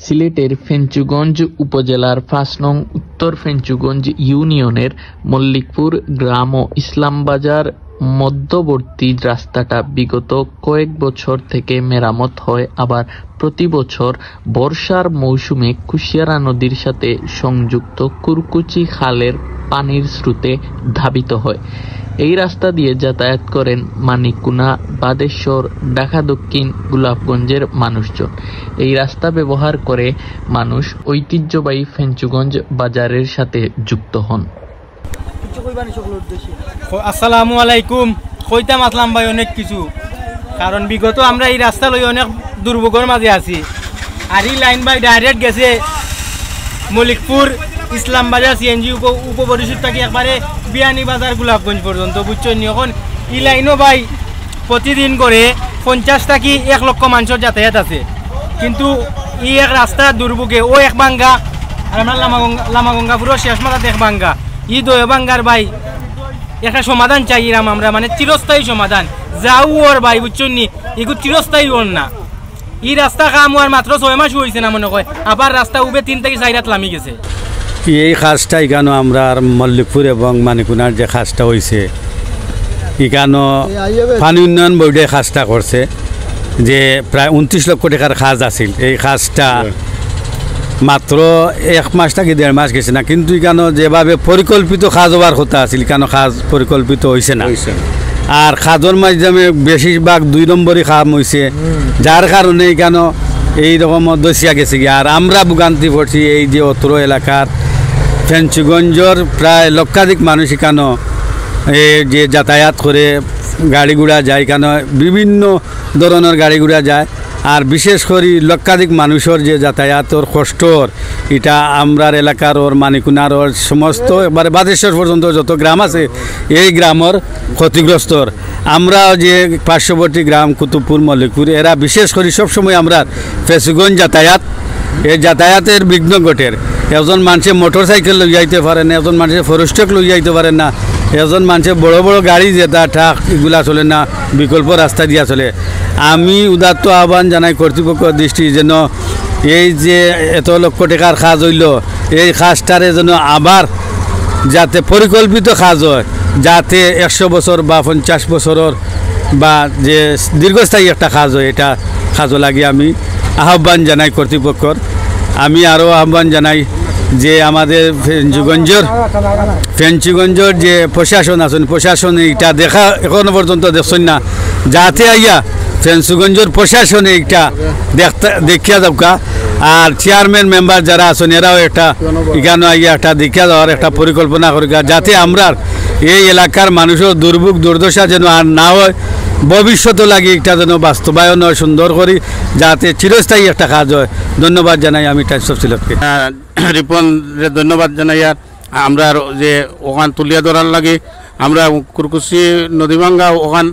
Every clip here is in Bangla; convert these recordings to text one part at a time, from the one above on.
সিলেটের ফেঞ্চুগঞ্জ উপজেলার ৫ নং উত্তর ফেঞ্চুগঞ্জ ইউনিয়নের মল্লিকপুর গ্রাম ও ইসলামবাজার মধ্যবর্তী রাস্তাটা বিগত কয়েক বছর থেকে মেরামত হয়, আবার প্রতি বছর বর্ষার মৌসুমে কুশিয়ারা নদীর সাথে সংযুক্ত কুরকুচি খালের পানির স্রোতে ধাবিত হয়। এই রাস্তা দিয়ে যাতায়াত করেন মানিককুনা, বাদেশ্বর, ঢাকা দক্ষিণ, গোলাপগঞ্জের মানুষজন। এই রাস্তা ব্যবহার করে মানুষ ঐতিহ্যবাহী ফেঞ্চুগঞ্জ বাজারের সাথে যুক্ত হন। আসসালামু আলাইকুম। কইতাম আসলাম ভাই অনেক কিছু, কারণ বিগত আমরা এই রাস্তা লই অনেক দুর্ভোগের মাঝে আছি। আর এই লাইন বাই ডাইরেক্ট গেছে মল্লিকপুর ইসলামবাজার সিএনজি উপপরিষদ থেকে একবারে বিয়ানীবাজার গোলাপগঞ্জ পর্যন্ত, বুঝছেন। এখন এই লাইনও ভাই প্রতিদিন করে 50 থেকে 1 লক্ষ মানুষের যাতায়াত আছে, কিন্তু এই এক রাস্তার দুর্ভোগে ও এক ভাঙ্গা, আর আমরা লামাগঙ্গাপুরের শেষ মাথাতে এক ভাঙ্গা, এই দয় ভাঙ্গার ভাই একটা সমাধান চাইলাম আমরা, মানে চিরস্থায়ী সমাধান। যাও ওর ভাই, বুঝছেন নি, এগুলো চিরস্থায়ী ওর না। এই রাস্তা কাম আর মাত্র 6 মাস হয়েছে না মনে হয়, আবার রাস্তা উবে 3 থেকে 4 রাত লামি গেছে। এই খাসটা এখানে আমরা মল্লিকপুর এবং মানিকুনার যে খাসটা হয়েছে, এখানে পানি উন্নয়ন বোর্ডে খাসটা করছে, যে প্রায় 29 লক্ষ টাকার খাস আছিল। এই খাসটা মাত্র 1 মাস থেকে 1.5 মাস গেছে না, কিন্তু এখানে যেভাবে পরিকল্পিত খাজ হওয়ার কথা আছিল, এখানে খাজ পরিকল্পিত হয়েছে না। আর খাজর মাধ্যমে বেশিরভাগ 2 নম্বরই খাম হয়েছে, যার কারণে এখানে এইরকম দশিয়া গেছে। আর আমরা ভোগান্তি পড়ছি এই যে অত্র এলাকার ফেঞ্চুগঞ্জর প্রায় লক্ষাধিক মানুষ এখানে যে যাতায়াত করে, গাড়ি ঘোড়া যায়, এখানে বিভিন্ন ধরনের গাড়ি ঘোড়া যায়। আর বিশেষ করে লক্ষাধিক মানুষের যে যাতায়াতর কষ্টর, এটা আমরার এলাকার ওর মানিকুনার ওর সমস্ত একবারে বাদেশ্বর পর্যন্ত যত গ্রাম আছে, এই গ্রামের ক্ষতিগ্রস্তর। আমরা যে পার্শ্ববর্তী গ্রাম কুতুবপুর, মল্লিকপুর, এরা বিশেষ করে সবসময় আমরা ফেঞ্চুগঞ্জ যাতায়াত, এই যাতায়াতের বিঘ্ন ঘটের। একজন মানুষে মোটর সাইকেল লই যাইতে পারেন না, একজন মানুষে ফরেস্টক লই যাইতে পারেন না, একজন মানুষে বড় বড় গাড়ি যেটা ট্রাক এগুলা চলে না, বিকল্প রাস্তা দিয়া চলে। আমি উদাত্ত আহ্বান জানাই কর্তৃপক্ষ দৃষ্টি, যেন এই যে এত লক্ষ টাকার কাজ হইল, এই কাজটারে যেন আবার যাতে পরিকল্পিত কাজ হয়, যাতে 100 বছর বা 50 বছরের বা যে দীর্ঘস্থায়ী একটা কাজ হয়, এটা কাজও লাগে আমি আহ্বান জানাই কর্তৃপক্ষর। আমি আরও আহ্বান জানাই যে আমাদের ফেঞ্চুগঞ্জর যে প্রশাসন আছেন, প্রশাসন এটা দেখা এখনো পর্যন্ত দেখছেন না, যাতে আইয়া ফেঞ্চুগঞ্জর প্রশাসনে এটা দেখিয়া যাওকা। আর চেয়ারম্যান মেম্বার যারা আছেন, এরাও একটা এখানে আইয়া একটা দেখিয়া যাওয়ার একটা পরিকল্পনা করিকা, যাতে আমরা এই এলাকার মানুষের দুর্ভোগ দুর্দশা যেন আর না হয়, ভবিষ্যতে লাগে এটা যেন বাস্তবায়ন হয় সুন্দর করি, যাতে চিরস্থায়ী একটা কাজ হয়। ধন্যবাদ জানাই আমি টাইমস অফ সিলেটকে। রিপনরে ধন্যবাদ জানাই। আর আমরা যে ওখান তুলিয়া ধরার লাগে, আমরা কুরকুচি নদীভাঙ্গা ওখান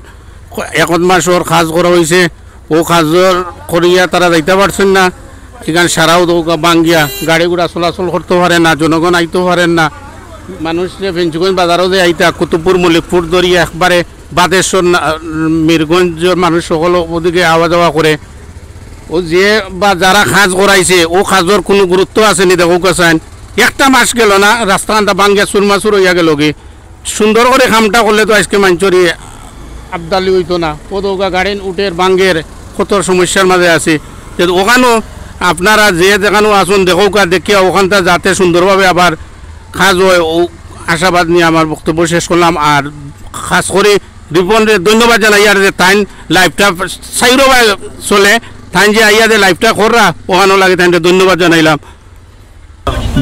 1 মাস ওর কাজ করা হয়েছে, ও কাজর করিয়া তারা যাইতে পারছেন না। এখানে সারাও বাঙ্গিয়া গাড়ি ঘোড়া চলাচল করতে পারে না, জনগণ আইতে পারেন না। মানুষ যে ফেঞ্চুগঞ্জ বাজারও যে আইতা কুতুবপুর, মল্লিকপুর ধরিয়া একবারে বাদেশ্বর, মিরগঞ্জের মানুষ সকল ওদিকে আওয়া যাওয়া করে। ও যে বা যারা কাজ করাইছে, ও কাজের কোনো গুরুত্ব আছে নি দেখো কাছেন। 1 মাস গেল না, রাস্তাটা বাঙ্গিয়া চুরমাচুর হইয়া গেল কি। সুন্দর করে কামটা করলে তো আজকে মানুষেরই আবদালি হইতো না। পদৌকা গাড়ি উঠের বাঙ্গের কত সমস্যার মাঝে আছে। ওখানেও আপনারা যে যেখানেও আসুন দেখৌকা, দেখিয়া ওখানটা যাতে সুন্দরভাবে আবার কাজ হয়, ও আশাবাদ নিয়ে আমার বক্তব্য শেষ করলাম। আর খাস করে রিপনরে ধন্যবাদ জানাই, আর যে তাইন লাইফটা সাইরোভাবে চলে, তাইন যে আইয়া যে লাইফটা কররা ওখানেও লাগে, তাইনটা ধন্যবাদ জানাইলাম।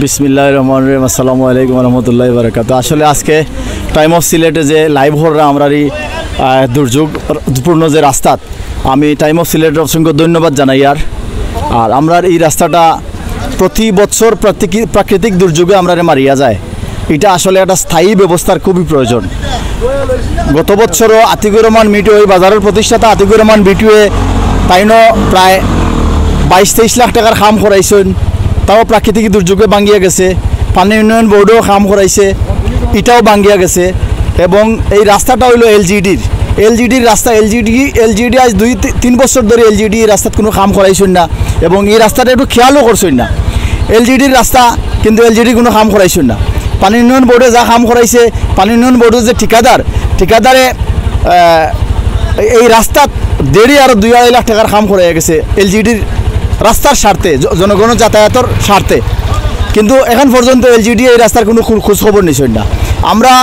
বিসমিল্লাহির রহমানির রহিম। আসসালামু আলাইকুম রহমতুল্লাহি বারাকাতুহু। আসলে আজকে টাইম অফ সিলেটে যে লাইভ হররা আমরা এই দুর্যোগপূর্ণ যে রাস্তা, আমি টাইম অফ সিলেটের অসংখ্য ধন্যবাদ জানাই। আর আমরা এই রাস্তাটা প্রতি বছর প্রাকৃতিক দুর্যোগে আমরা মারিয়া যায়, এটা আসলে একটা স্থায়ী ব্যবস্থার খুবই প্রয়োজন। গত বছরও আতিকুর রহমান মিটু, এই বাজারের প্রতিষ্ঠাতা আতিকুর রহমান মিটুয়ে তাইনও প্রায় 22-23 লাখ টাকার কাম করাইছেন, তাও প্রাকৃতিক দুর্যোগে ভাঙ্গিয়া গেছে। পানি উন্নয়ন বোর্ডেও কাম করাইছে, এটাও ভাঙ্গিয়া গেছে। এবং এই রাস্তাটা হইল এলজিডির রাস্তা। এলজিডি আজ 2-3 বছর ধরে এলজিডি রাস্তাত কোনো কাম করাইছেন না। এবং এই রাস্তাটা একটু খেয়ালও করছেন না। এলজিডির রাস্তা, কিন্তু এলজিডি কোনো কাম করাইছেন না। পানি উন্নয়ন বোর্ডে যা কাম করাইছে, পানি উন্নয়ন বোর্ডের যে ঠিকাদারে এই রাস্তা 1.5 আর 2.5 লাখ টাকার কাম করাই গেছে এলজিডির রাস্তার স্বার্থে, জনগণের যাতায়াতের স্বার্থে, কিন্তু এখন পর্যন্ত এলজিডি এই রাস্তার কোনো খোঁজখবর নিছেন না। আমরা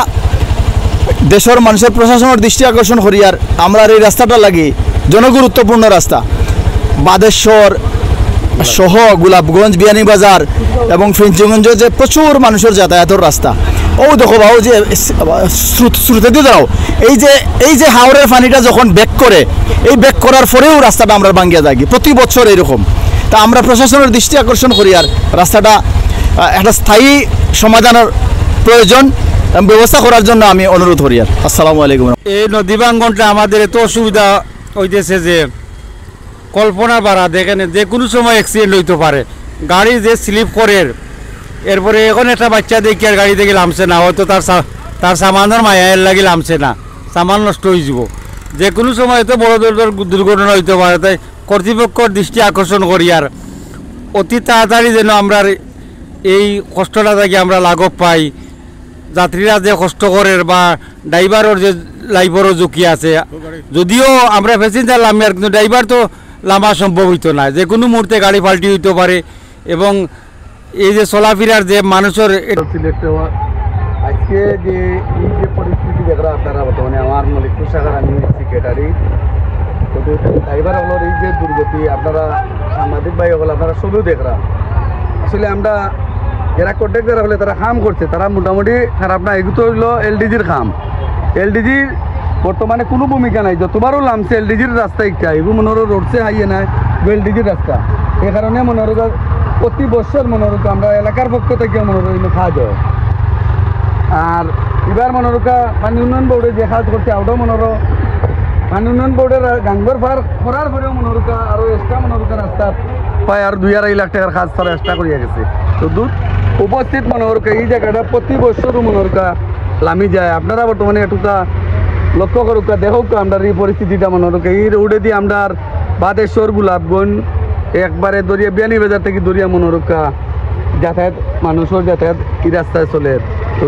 দেশের মানুষের প্রশাসনের দৃষ্টি আকর্ষণ করি, আর আমরা এই রাস্তাটা লাগি জনগুরুত্বপূর্ণ রাস্তা, বাদেশ্বর সহ গোলাপগঞ্জ, বিয়ানীবাজার এবং ফেঞ্চুগঞ্জ যে প্রচুর মানুষের যাতায়াতের রাস্তা। ও দেখো বাবু যে শ্রুতে দিয়ে দাও, এই যে হাওড়ের পানিটা যখন ব্যাক করে, এই ব্যাক করার পরেও রাস্তাটা আমরা ভাঙ্গিয়া থাকি প্রতি বছর এরকম। তা আমরা প্রশাসনের দৃষ্টি আকর্ষণ করি, আর রাস্তাটা একটা স্থায়ী সমাধানের প্রয়োজন ব্যবস্থা করার জন্য আমি অনুরোধ করি। আর আসসালামু আলাইকুম। এই নদী ভাঙ্গনটা আমাদের এত অসুবিধা হইতেছে যে কল্পনা বাড়া, দেখেন যে কোনো সময় অ্যাক্সিডেন্ট হইতে পারে, গাড়ি যে স্লিপ করে, এরপরে এখন একটা বাচ্চা দেখি আর গাড়ি থেকে নামছে না, হয়তো তার সামানের মায়ের লাগি নামছে না, সামান নষ্ট হয়ে যাব, যে কোনো সময় তো বড় দুর্ঘটনা হইতে পারে। তাই কর্তৃপক্ষের দৃষ্টি আকর্ষণ করি, আর অতি তাড়াতাড়ি যেন আমরা এই কষ্টটা থেকে আমরা লাঘব পাই। যাত্রীরা যে কষ্ট করে বা ড্রাইভারের যে লাইফেরও ঝুঁকি আছে, যদিও আমরা প্যাসেঞ্জার লামি, আর কিন্তু ড্রাইভার তো লামা সম্ভব হইতো না, যে কোনো মুহূর্তে গাড়ি পাল্টি হইতে পারে। এবং এই যে চলাফেরার যে মানুষের আজকে যে এই যে পরিস্থিতি দেখরা আপনারা বর্তমানে আমার মলিকপুর শাখার আমি সেক্রেটারি, ড্রাইভার হলোর এই যে দুর্গতি আপনারা সাংবাদিক ভাই হল আপনারা সবই দেখরা। আসলে আমরা যারা কন্ট্রাক্টর হলে তারা কাম করছে, তারা মোটামুটি খারাপ না। এগুলো হইলো এলডিজির কাম। এলডিজির বর্তমানে কোনো ভূমিকা নাই, যতবারও নামছে এলডিজির রাস্তা একটা, এগুলো মনোর রোডসে হাইয়ে নাই এলডিজির রাস্তা। এই কারণে মনোরোগ প্রতি বছর মনোরোগ আমরা এলাকার পক্ষ থেকে মনোরোগ খাওয়া যায়। আর এবার মনোরোগা পানি উন্নয়ন বোর্ডে যে কাজ করছে, আউটাও মনোরোগ পানি উন্নয়ন বোর্ডের গাঙ্গর ফার করার পরেও মনোরোগা আরও এক্সট্রা মনোরোগা রাস্তার প্রায় আর 2-2.5 লাখ টাকার কাজ তারা এক্সট্রা করিয়া গেছে। তো উপস্থিত মনোরোগা এই জায়গাটা প্রতি বছরও মনোরোগা লামি যায়। আপনারা বর্তমানে এটুকা লক্ষ্য করুক, দেখুক আমরা এই পরিস্থিতিটা মনোরোগা এই রোডে দিয়ে আমরা বাদেশ্বর, গোলাপগঞ্জ একবারে দরিয়া বিয়ানীবাজার থেকে দরিয়া মনোরোগা যাতায়াত, মানুষের যাতায়াত এই রাস্তায় চলে। তো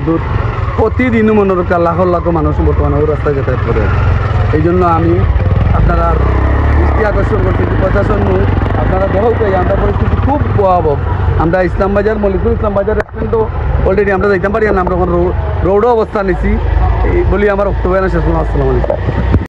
প্রতিদিনও মনোরোগা লাখ লাখ মানুষ বর্তমানে ওই রাস্তায় যাতায়াত করে। এই জন্য আমি আপনারা দৃষ্টি আকর্ষণ করছি প্রশাসন, আপনারা দেখো আমরা পরিস্থিতি খুব ভয়াবহ। আমরা ইসলামবাজার, মলিকপুর ইসলামবাজার রেস্টুরেন্টও অলরেডি আমরা যাইতে পারি না, আমরা এখন রোডও অবস্থা নিচ্ছি। এই বলি আমার বক্তব্য শেষ। আসসালামু আলাইকুম।